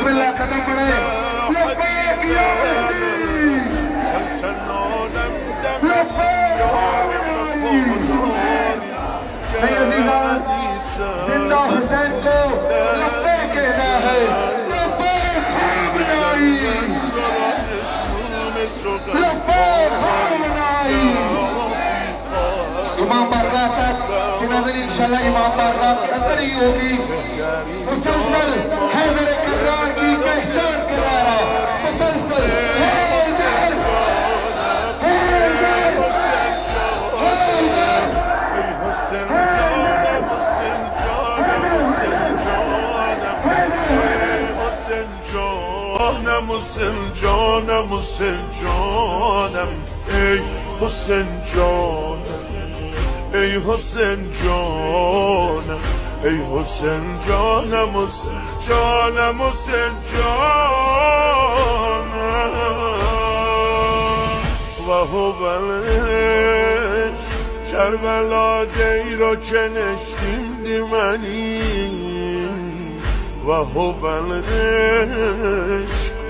बिस्मिल्लाह कदम बढ़े लब्बैक या नहीं अज़ीज़ान जिंदा हुसैन को लब्बैक कहना है लब्बैक बनाई लब्बैक बनाई इमाम बारगाह तक नाज़रीन इंशाअल्लाह इमाम बारगाह अंदर ही होगी मुसलसल हैदर कररार की पहचान करारा मुसलसल جانم حسین جانم ای حسین جانم ای حسین جانم ای حسین جانم حسین جانم حسین جانم و هوبلش کربلا دیرو که نشتیم دیمنی و هوبلش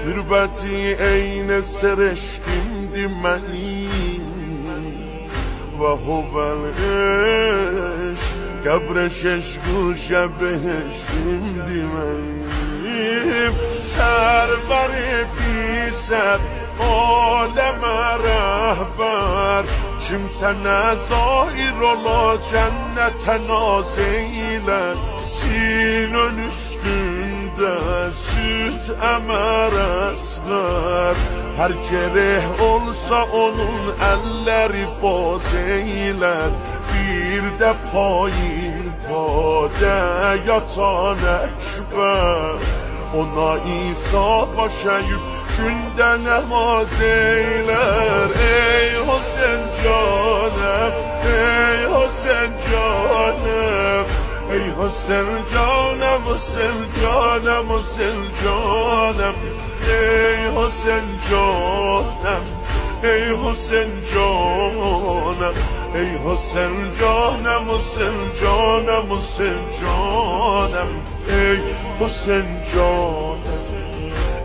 تربتی عین سرشتیم دیمنی و هوبلش قبرشش گوشه بهشتیم دیمنیم سربر بیست آدم رهبر kimse zahir ola cennete nazeyler Sinön üstünde süt emer esmer Her kereh olsa onun elleri boz eyler Bir de payintada yatan ekber Ona İsa başa yük günde namaz eyler Ey Hüseyin canım, ey Hüseyin canım Ey Hüseyin canım, Hüseyin canım, Hüseyin canım Ey Hüseyin canım, ey Hüseyin canım Ey Hüseyin canım, Hüseyin canım, Hüseyin canım Ey Hüseyin canım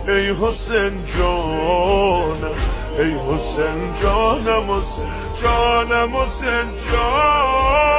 Ey Hüseyin canım, ey Hüseyin canım, canım Hüseyin canım